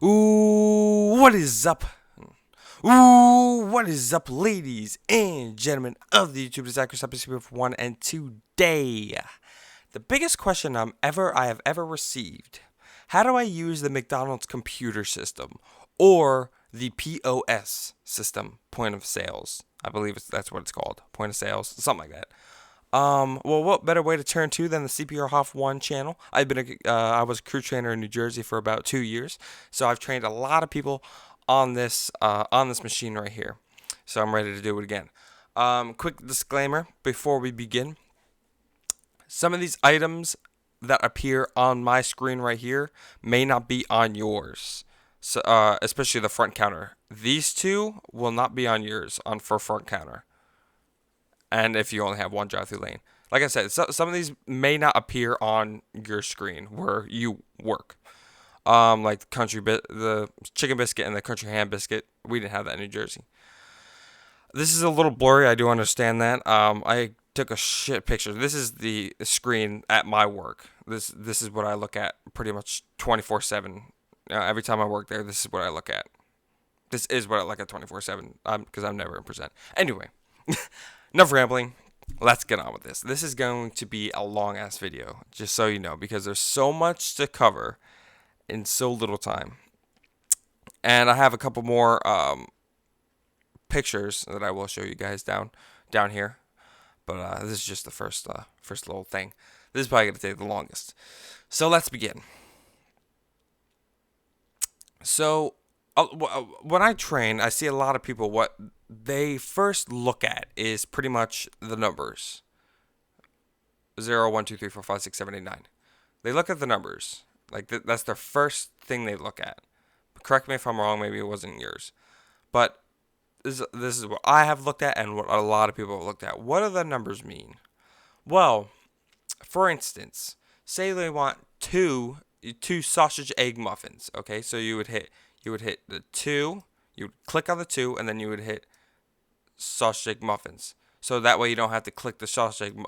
Ooh, what is up? Ooh, what is up, ladies and gentlemen of the YouTube Disaster Episode 1 and today, the biggest question I have ever received: how do I use the McDonald's computer system or the POS system, point of sales? I believe that's what it's called, point of sales, something like that. Well, what better way to turn to than the CPR Hoff One channel? I was a crew trainer in New Jersey for about 2 years, so I've trained a lot of people on this machine right here. So I'm ready to do it again. Quick disclaimer before we begin: some of these items that appear on my screen right here may not be on yours. So, especially the front counter. These two will not be on yours on for front counter, and if you only have one drive-through lane. Like I said, some of these may not appear on your screen where you work. Like the chicken biscuit and the country ham biscuit. We didn't have that in New Jersey. This is a little blurry. I do understand that. I took a shit picture. This is the screen at my work. This is what I look at pretty much 24/7. Every time I work there, this is what I look at. This is what I look at 24/7. Because I'm never in present. Anyway, enough rambling. Let's get on with this. This is going to be a long ass video, just so you know, because there's so much to cover in so little time. And I have a couple more pictures that I will show you guys down here. But this is just the first little thing. This is probably gonna take the longest. So let's begin. So when I train, I see a lot of people. What they first look at is pretty much the numbers: 0, 1, 2, 3, 4, 5, 6, 7, 8, 9. They look at the numbers. Like that's their first thing they look at. Correct me if I'm wrong. Maybe it wasn't yours, but this is what I have looked at and what a lot of people have looked at. What do the numbers mean? Well, for instance, say they want two sausage egg muffins. Okay, so you would hit the two, you would click on the two, and then you would hit sausage egg muffins. So that way you don't have to click the sausage egg.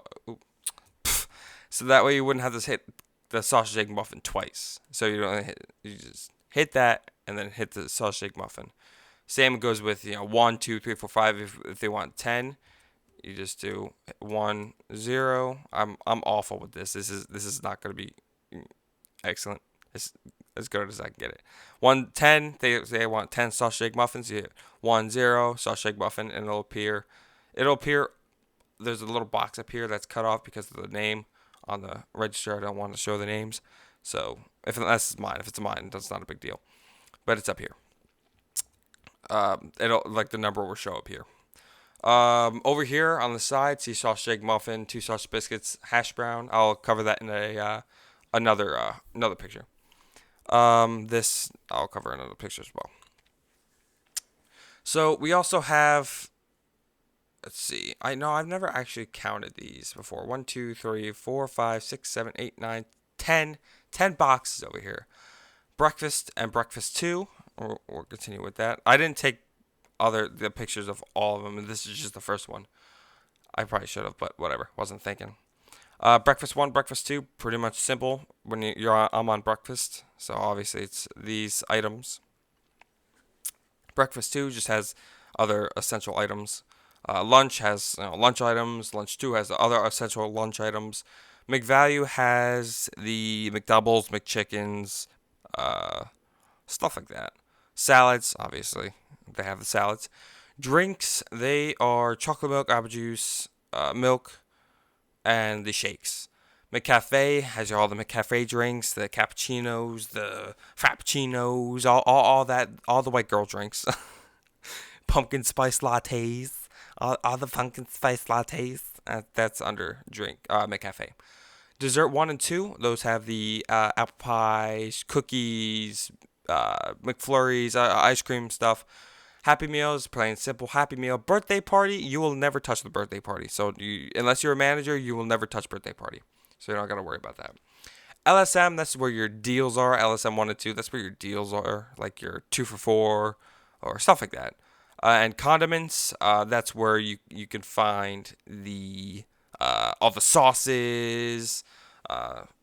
So that way you wouldn't have to hit the sausage egg muffin twice. So you just hit that and then hit the sausage egg muffin. Same goes with 1, 2, 3, 4, 5. If they want 10, you just do 1, 0. I'm awful with this. This is not gonna be excellent. It's as good as I can get it. 1, 10. They want 10 sausage egg muffins. You hit 1, 0 sausage egg muffin, and it'll appear. It'll appear. There's a little box up here that's cut off because of the name on the register. I don't want to show the names. So if it's mine, that's not a big deal. But it's up here. It'll like the number will show up here. Over here on the side, see sausage egg muffin, two sausage biscuits, hash brown. I'll cover that in another picture. This I'll cover another picture as well. So we also have. Let's see. I know I've never actually counted these before. 1, 2, 3, 4, 5, 6, 7, 8, 9, 10. 10 boxes over here. Breakfast and breakfast 2. We'll continue with that. I didn't take the pictures of all of them, and this is just the first one. I probably should have, but whatever. Wasn't thinking. Breakfast 1, breakfast 2, pretty much simple. When I'm on breakfast, so obviously it's these items. Breakfast 2 just has other essential items. Lunch has lunch items. Lunch 2 has the other essential lunch items. McValue has the McDoubles, McChickens, stuff like that. Salads, obviously, they have the salads. Drinks, they are chocolate milk, apple juice, milk, and the shakes. McCafe has all the McCafe drinks, the cappuccinos, the frappuccinos, all that, all the white girl drinks. Pumpkin spice lattes, all the pumpkin spice lattes. That's under drink, McCafe. Dessert 1 and 2, those have the apple pies, cookies, McFlurries, ice cream stuff. Happy Meals, plain simple Happy Meal. Birthday party, you will never touch the birthday party. So unless you're a manager, you will never touch birthday party. So you're not gonna worry about that. LSM, that's where your deals are. LSM 1 and 2, that's where your deals are, like your 2 for 4 or stuff like that. And condiments, that's where you can find the all the sauces,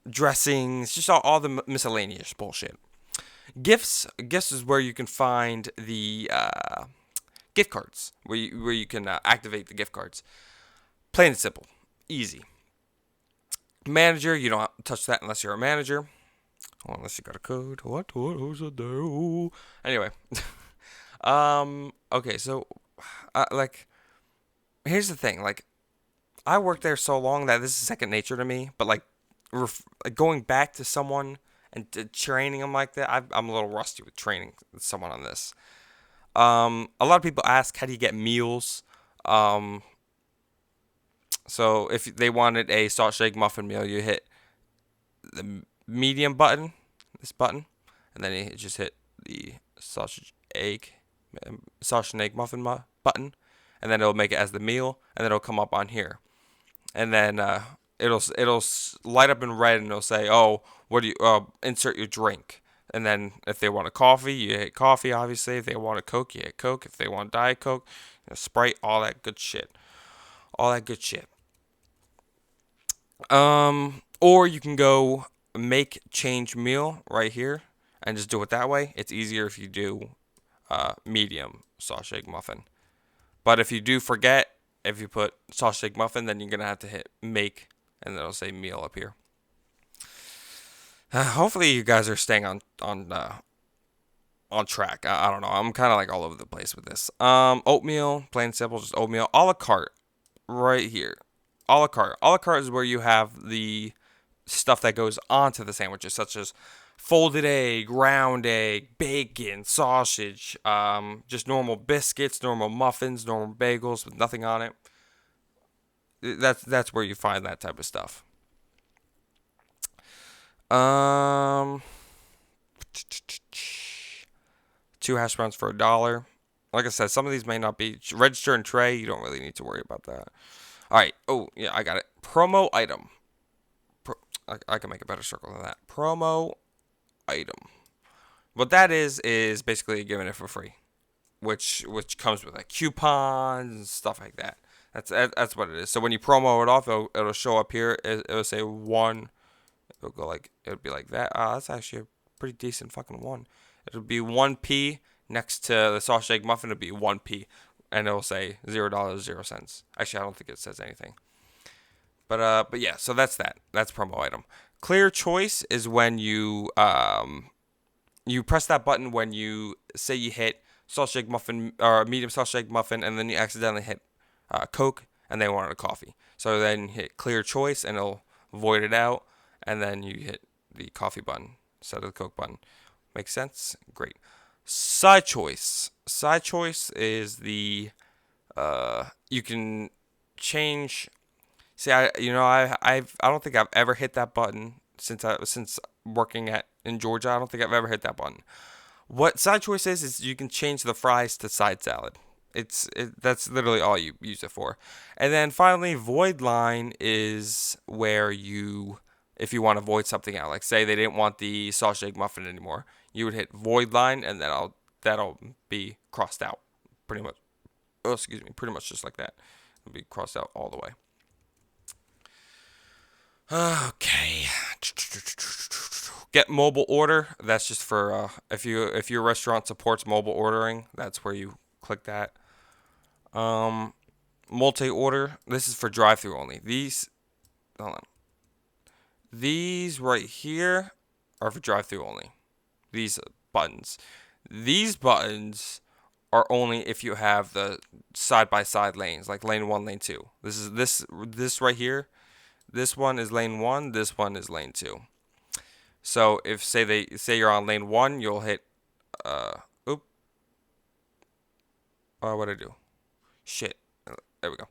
dressings, just all the miscellaneous bullshit. Gifts is where you can find the gift cards, where you can activate the gift cards. Plain and simple, easy. Manager, you don't touch that unless you're a manager. Unless you got a code. What? Who's a do? Anyway, okay, so like, here's the thing. Like, I worked there so long that this is second nature to me. But like going back to someone and training them like that, I'm a little rusty with training someone on this. A lot of people ask, how do you get meals? Um, so if they wanted a sausage egg muffin meal, you hit the medium button, this button, and then you just hit the sausage and egg muffin button, and then it'll make it as the meal, and then it'll come up on here, and then it'll light up in red, and it'll say, oh, what do you insert your drink. And then if they want a coffee, you hit coffee, obviously. If they want a Coke, you hit Coke. If they want Diet Coke, Sprite, all that good shit. All that good shit. Or you can go make change meal right here and just do it that way. It's easier if you do medium sausage egg muffin. But if you do forget, if you put sausage egg muffin, then you're gonna have to hit make, and then it'll say meal up here. Hopefully you guys are staying on track. I don't know. I'm kind of like all over the place with this. Oatmeal, plain and simple, just oatmeal. A la carte, right here. A la carte. A la carte is where you have the stuff that goes onto the sandwiches, such as folded egg, round egg, bacon, sausage, just normal biscuits, normal muffins, normal bagels with nothing on it. That's where you find that type of stuff. Um, 2 hash browns for $1. Like I said, some of these may not be register and tray. You don't really need to worry about that. All right. Oh yeah, I got it. Promo item. I can make a better circle than that. Promo item. What that is basically giving it for free, which comes with like coupons and stuff like that. That's what it is. So when you promo it off, it'll show up here. It'll say one. It'll be like that. That's actually a pretty decent fucking one. It'll be 1p next to the sausage egg muffin. It'll be 1p, and it'll say $0.00. Actually, I don't think it says anything. But yeah. So that's that. That's promo item. Clear choice is when you press that button when you say you hit sausage egg muffin or medium sausage egg muffin, and then you accidentally hit Coke, and they wanted a coffee. So then you hit clear choice, and it'll void it out, and then you hit the coffee button instead of the Coke button. Make sense? Great. Side choice. Side choice is the you can change. See, I don't think I've ever hit that button since working in Georgia. I don't think I've ever hit that button. What side choice is you can change the fries to side salad. That's literally all you use it for. And then finally, void line is where if you want to void something out, like say they didn't want the sausage egg muffin anymore, you would hit void line, and then that'll be crossed out, pretty much. Oh, excuse me, pretty much just like that. It'll be crossed out all the way. Okay. Get mobile order. That's just for if your restaurant supports mobile ordering, that's where you click that. Multi order. This is for drive-through only. Hold on. These right here are for drive-through only. These buttons. These buttons are only if you have the side-by-side lanes, like lane 1, lane 2. This right here. This one is lane 1. This one is lane 2. So if say you're on lane 1, you'll hit what'd I do? Shit. There we go.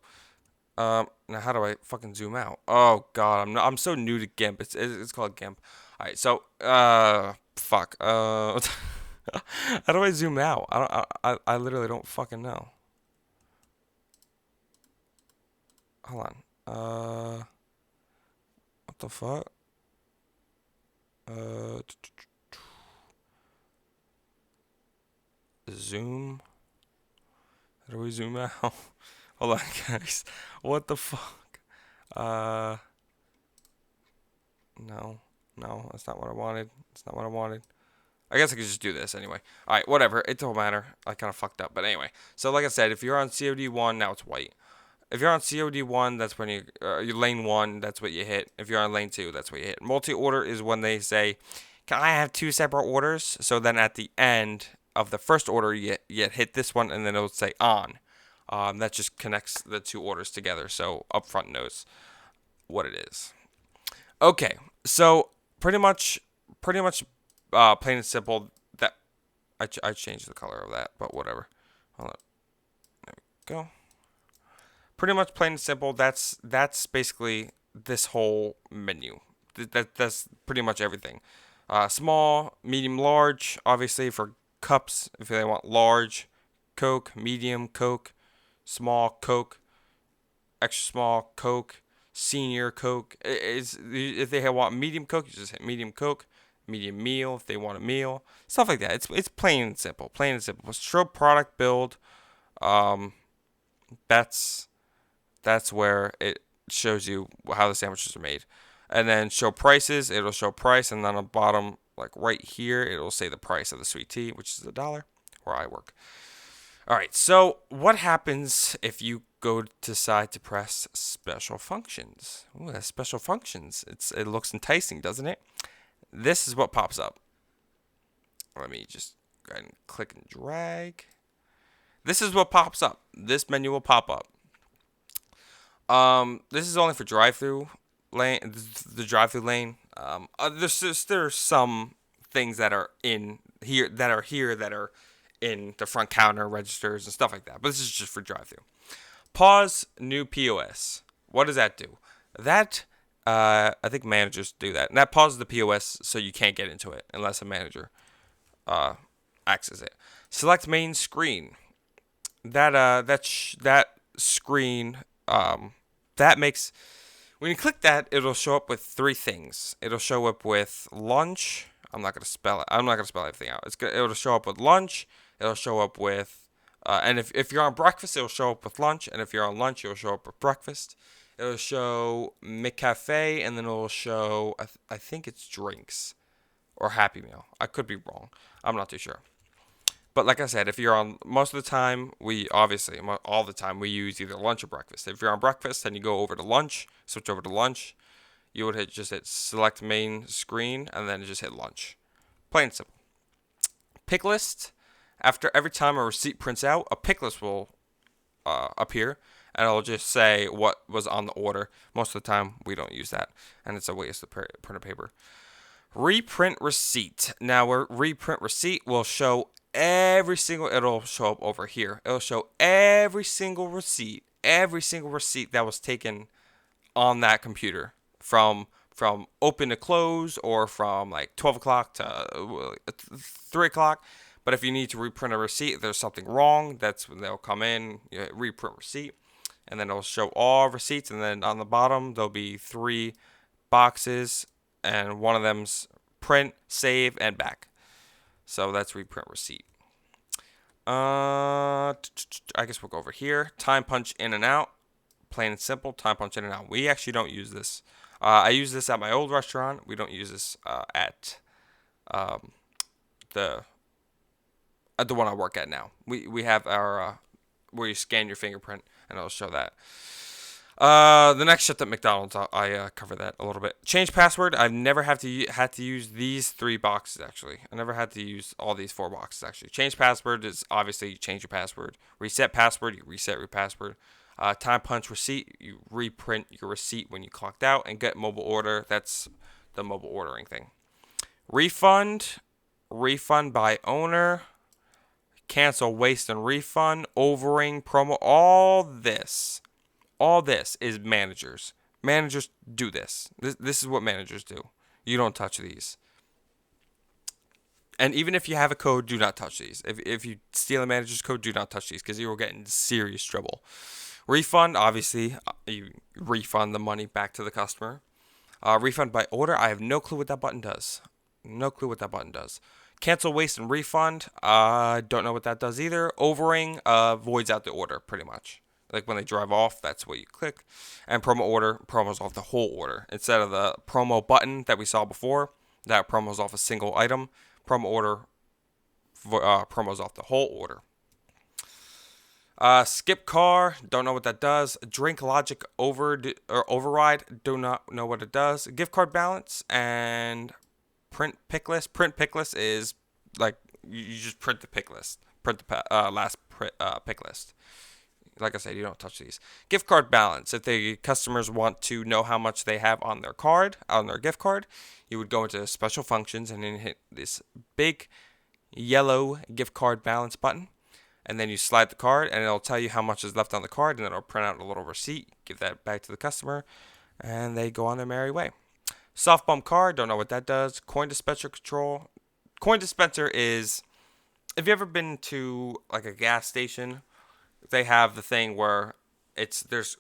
Now how do I fucking zoom out? Oh god, I'm so new to GIMP. It's called GIMP. All right, so fuck. How do I zoom out? I literally don't fucking know. Hold on. What the fuck? Zoom. How do we zoom out? Hold on, guys. What the fuck? No, that's not what I wanted. It's not what I wanted. I guess I could just do this anyway. All right, whatever. It don't matter. I kind of fucked up, but anyway. So like I said, if you're on COD 1, now it's white. If you're on COD 1, that's when you lane 1, that's what you hit. If you're on lane 2, that's what you hit. Multi-order is when they say, can I have 2 separate orders? So then at the end of the first order, you hit this one, and then it'll say on. That just connects the 2 orders together, so Upfront knows what it is. Okay, so pretty much, plain and simple. That I changed the color of that, but whatever. Hold on, there we go. Pretty much plain and simple. That's basically this whole menu. That's pretty much everything. Small, medium, large. Obviously for cups, if they want large, Coke, medium, Coke, small, Coke, extra small, Coke, senior, Coke. If they want medium Coke, you just hit medium Coke. Medium meal if they want a meal, stuff like that. It's plain and simple, plain and simple. Show product build. Um, that's where it shows you how the sandwiches are made. And then show prices, it'll show price, and then on the bottom, like right here, it'll say the price of the sweet tea, which is $1, where I work. All right, so what happens if you go to decide to press special functions? Ooh, that's special functions. It looks enticing, doesn't it? This is what pops up. Let me just go ahead and click and drag. This is what pops up. This menu will pop up. This is only for drive-through lane, the drive-through lane. There's some things that are in here that are in the front counter registers and stuff like that. But this is just for drive-through. Pause new POS. What does that do? That I think managers do that, and that pauses the POS so you can't get into it unless a manager accesses it. Select main screen. That screen that makes, when you click that, it'll show up with 3 things. It'll show up with lunch. I'm not gonna spell it. I'm not gonna spell everything out. It'll show up with lunch. It'll show up with, and if you're on breakfast, it'll show up with lunch. And if you're on lunch, it'll show up with breakfast. It'll show McCafe, and then it'll show, I think it's drinks or Happy Meal. I could be wrong. I'm not too sure. But like I said, if you're on, most of the time, all the time, we use either lunch or breakfast. If you're on breakfast, then you go over to lunch, switch over to lunch. You would just hit select main screen, and then just hit lunch. Plain and simple. Pick list. After every time a receipt prints out, a pick list will appear, and it'll just say what was on the order. Most of the time, we don't use that, and it's a waste of printer paper. Reprint receipt. Now, a reprint receipt will show it'll show up over here. It'll show every single receipt that was taken on that computer from open to close, or from like 12 o'clock to 3 o'clock. But if you need to reprint a receipt, if there's something wrong, that's when they'll come in, you hit reprint receipt, and then it'll show all receipts, and then on the bottom, there'll be 3 boxes, and one of them's print, save, and back. So that's reprint receipt. I guess we'll go over here. Time punch in and out. Plain and simple, time punch in and out. We actually don't use this. I use this at my old restaurant. We don't use this at the one I work at now. We have our where you scan your fingerprint, and it'll show that. The next shift at McDonald's, I cover that a little bit. Change password. I've never had to use these 3 boxes, actually. I never had to use all these 4 boxes, actually. Change password is obviously you change your password. Reset password, you reset your password. Time punch receipt, you reprint your receipt when you clocked out. And get mobile order, that's the mobile ordering thing. Refund by owner. Cancel waste and refund. Overing, promo, all this is managers. Managers do this. This is what managers do. You don't touch these. And even if you have a code, do not touch these. If you steal a manager's code, do not touch these, because you will get in serious trouble. Refund, obviously, you refund the money back to the customer. Refund by order, I have no clue what that button does. Cancel waste and refund, I don't know what that does either. Overing voids out the order, pretty much. Like when they drive off, that's what you click. And promo order, promos off the whole order. Instead of the promo button that we saw before, that promos off a single item. promos off the whole order. Skip car, don't know what that does. Drink logic override, do not know what it does. Gift card balance and print pick list. Print pick list is like you just print the pick list, print the last pick list. Like I said, you don't touch these. Gift card balance. If the customers want to know how much they have on their card, on their gift card, you would go into special functions and then hit this big yellow gift card balance button. And then you slide the card and it'll tell you how much is left on the card, and then it'll print out a little receipt, give that back to the customer, and they go on their merry way. Soft bump card, don't know what that does. Coin dispenser control. Coin dispenser is, if you ever been to like a gas station, they have the thing where there's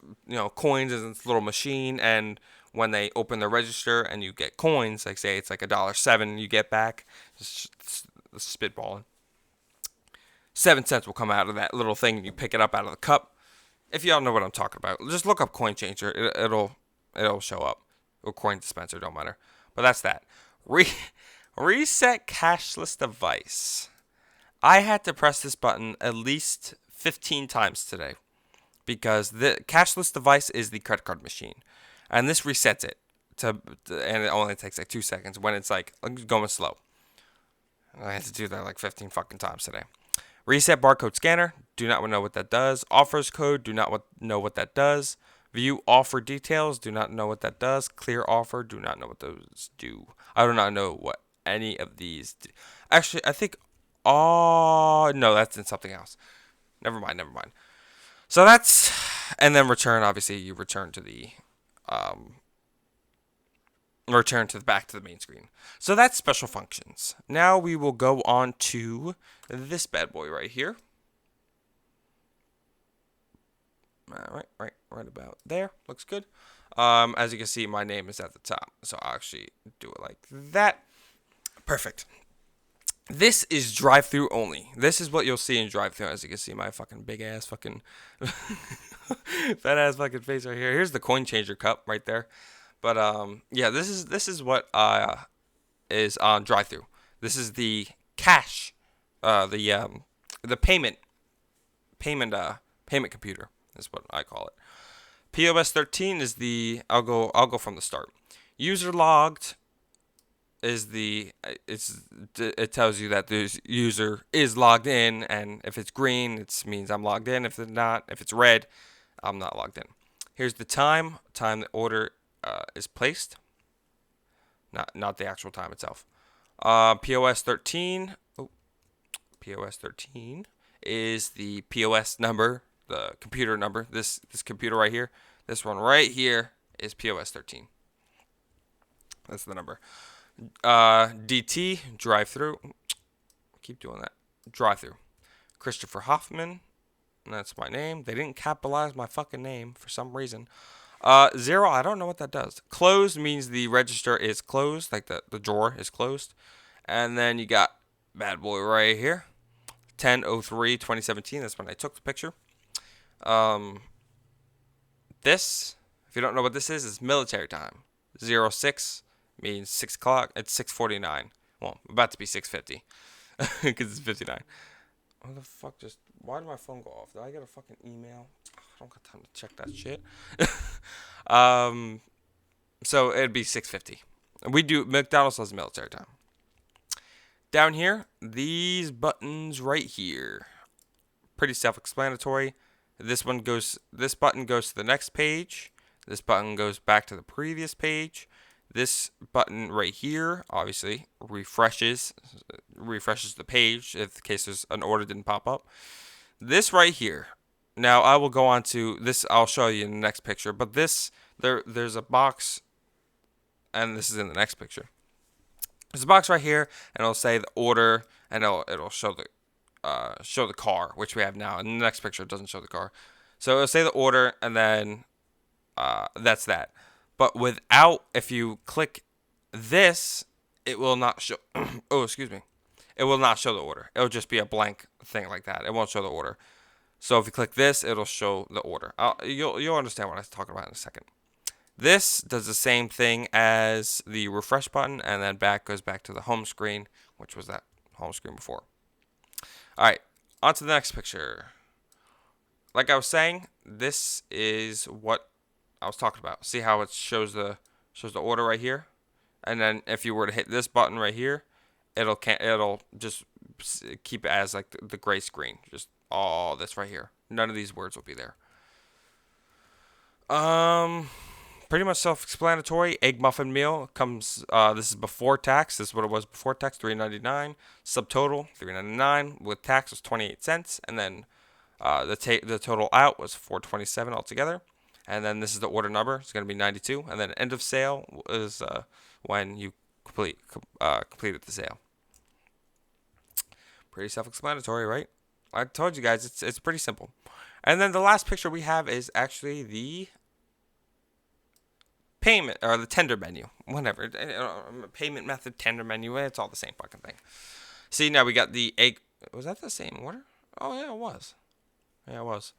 coins in this little machine, and when they open the register and you get coins, like say it's like $1.07 you get back, just spitballing. 7 cents will come out of that little thing and you pick it up out of the cup. If y'all know what I'm talking about, just look up coin changer. It'll show up. Or coin dispenser, don't matter. But that's that. Reset cashless device. I had to press this button at least 15 times today because the cashless device is the credit card machine, and this resets it and it only takes like 2 seconds when it's like going slow. I had to do that like 15 fucking times today. Reset barcode scanner, do not know what that does. Offers code, do not know what that does. View offer details, do not know what that does. Clear offer, do not know what those do. I do not know what any of these do. Actually, I think, no, that's in something else. Never mind. So that's, and then return, obviously you return to the, back to the main screen. So that's special functions. Now we will go on to this bad boy right here. Right about there. Looks good. As you can see, my name is at the top, so I'll actually do it like that. Perfect. This is drive-through only. This is what you'll see in drive-through. As you can see, my fucking big ass fucking fat ass fucking face right here. Here's the coin changer cup right there. But yeah, this is what is on drive-through. This is the cash, the payment computer is what I call it. POS 13 is the I'll go from the start. User logged is it tells you that the user is logged in, and if it's green, it means I'm logged in. If it's red, I'm not logged in. Here's the time the order is placed, not the actual time itself. POS 13. POS 13 is the POS number, the computer number. This computer right here, this one right here is POS 13. That's the number. DT, drive-through. Keep doing that. Drive-through. Christopher Hoffman. That's my name. They didn't capitalize my fucking name for some reason. 0, I don't know what that does. Closed means the register is closed, like the drawer is closed. And then you got bad boy right here. 10/03/2017. That's when I took the picture. This, if you don't know what this is military time. 06 means 6 o'clock. It's 6:49. Well, about to be 6:50 because it's 59. What the fuck? Why did my phone go off? Did I get a fucking email? I don't got time to check that shit. So it'd be 6:50. McDonald's has military time. Down here, these buttons right here, pretty self-explanatory. This button goes to the next page. This button goes back to the previous page. This button right here, obviously, refreshes the page in case there's an order didn't pop up. This right here. Now I will go on to this. I'll show you in the next picture. But there's a box, and this is in the next picture. There's a box right here, and it'll say the order, and it'll show the car, which we have now. In the next picture, it doesn't show the car. So it'll say the order, and then that's that. But if you click this, it will not show. Oh, excuse me. It will not show the order. It'll just be a blank thing like that. It won't show the order. So if you click this, it'll show the order. You'll understand what I'm talking about in a second. This does the same thing as the refresh button, and then goes back to the home screen which was that home screen before. All right, on to the next picture. Like I was saying, this is what I was talking about. See how it shows the order right here, and then if you were to hit this button right here, it'll just keep it as like the gray screen, just all this right here. None of these words will be there. Pretty much self-explanatory. Egg muffin meal comes. This is before tax. This is what it was before tax. $3.99. Subtotal $3.99 with tax was 28 cents, and then the total out was $4.27 altogether. And then this is the order number. It's going to be 92. And then end of sale is when you completed the sale. Pretty self-explanatory, right? I told you guys it's pretty simple. And then the last picture we have is actually the payment or the tender menu, whatever. Payment method, tender menu, it's all the same fucking thing. See, now we got the egg. Was that the same order? Oh yeah, it was. Yeah, it was.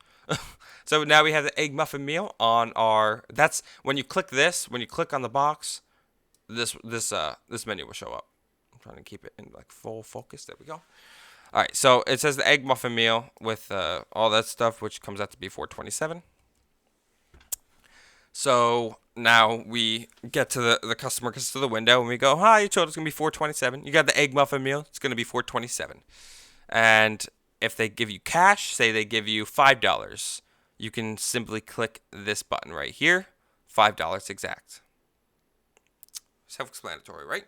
So now we have the egg muffin meal on our. That's when you click this. When you click on the box, this menu will show up. I'm trying to keep it in like full focus. There we go. All right, so it says the egg muffin meal with all that stuff, which comes out to be $4.27. So now we get to the customer gets to the window and we go, "Hi, you told us it's gonna be $4.27. You got the egg muffin meal. It's gonna be $4.27." And if they give you cash, say they give you $5, you can simply click this button right here, $5 exact. Self-explanatory, right?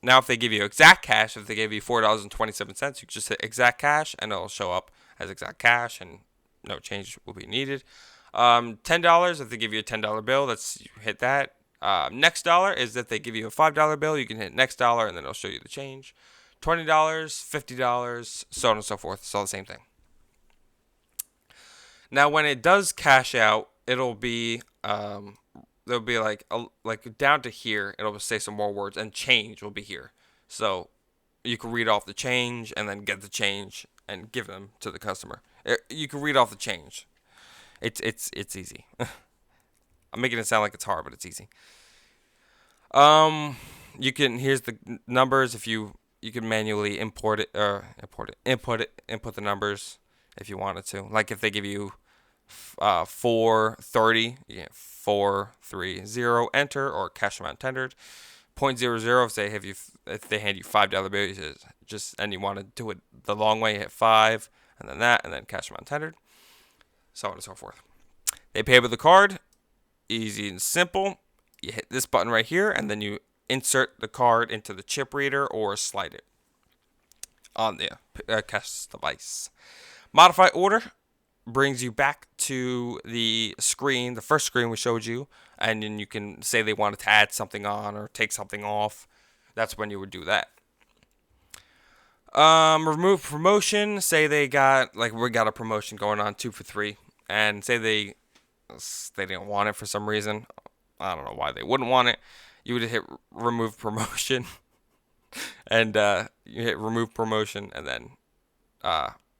Now if they give you exact cash, if they give you $4.27, you can just hit exact cash and it'll show up as exact cash and no change will be needed. $10, if they give you a $10 bill, you hit that. Next dollar is if they give you a $5 bill, you can hit next dollar and then it'll show you the change. $20, $50, so on and so forth. It's all the same thing. Now, when it does cash out, it'll be there'll be like down to here. It'll say some more words, and change will be here. So you can read off the change and then get the change and give them to the customer. You can read off the change. It's easy. I'm making it sound like it's hard, but it's easy. Here's the numbers if you can manually input the numbers if you wanted to. Like if they give you 430, you get 430 enter or cash amount tendered. 0.00 if they hand you $5 bill, and you want to do it the long way, hit 5 and then that and then cash amount tendered, so on and so forth. They pay with the card, easy and simple. You hit this button right here and then you insert the card into the chip reader or slide it on the cash device. Modify order brings you back to the screen, the first screen we showed you, and then you can say they wanted to add something on or take something off. That's when you would do that. Remove promotion. Say we got a promotion going on 2 for $3, and say they didn't want it for some reason. I don't know why they wouldn't want it. You would hit remove promotion, and you hit remove promotion, and then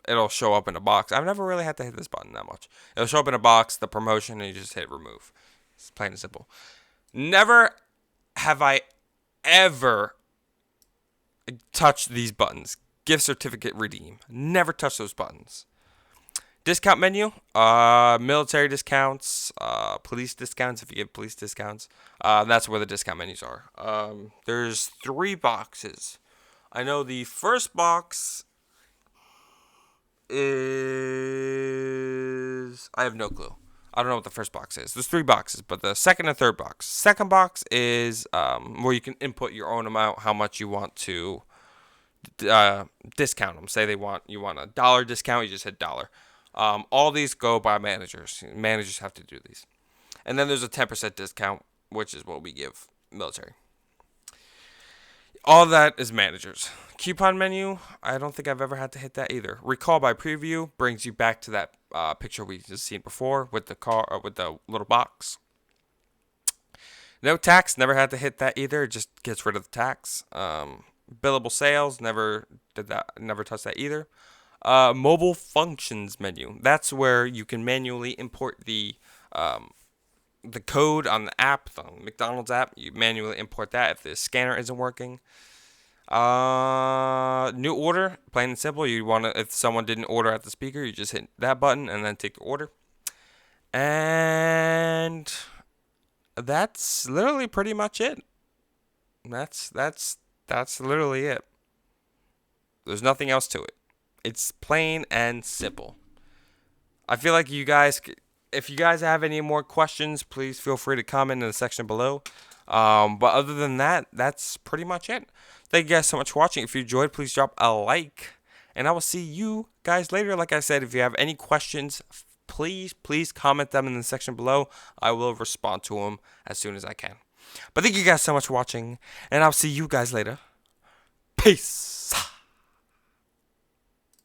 it'll show up in a box. I've never really had to hit this button that much. It'll show up in a box, the promotion, and you just hit remove. It's plain and simple. Never have I ever touched these buttons. Gift certificate redeem. Never touch those buttons. Discount menu, military discounts, police discounts, if you give police discounts. That's where the discount menus are. There's 3 boxes. I know the first box is... I have no clue. I don't know what the first box is. There's 3 boxes, but the second and third box. Second box is where you can input your own amount, how much you want to discount them. Say you want a $1 discount, you just hit $1. All these go by managers. Managers have to do these. And then there's a 10% discount, which is what we give military. All that is managers. Coupon menu, I don't think I've ever had to hit that either. Recall by preview brings you back to that picture we just seen before with the with the little box. No tax, never had to hit that either. It just gets rid of the tax. Billable sales, never did that. Never touched that either. Mobile functions menu. That's where you can manually import the code on the app, the McDonald's app. You manually import that if the scanner isn't working. New order, plain and simple. You want to, if someone didn't order at the speaker, you just hit that button and then take the order. And that's literally pretty much it. That's literally it. There's nothing else to it. It's plain and simple. I feel like you guys, if you guys have any more questions, please feel free to comment in the section below. But other than that, that's pretty much it. Thank you guys so much for watching. If you enjoyed, please drop a like. And I will see you guys later. Like I said, if you have any questions, please comment them in the section below. I will respond to them as soon as I can. But thank you guys so much for watching. And I'll see you guys later. Peace.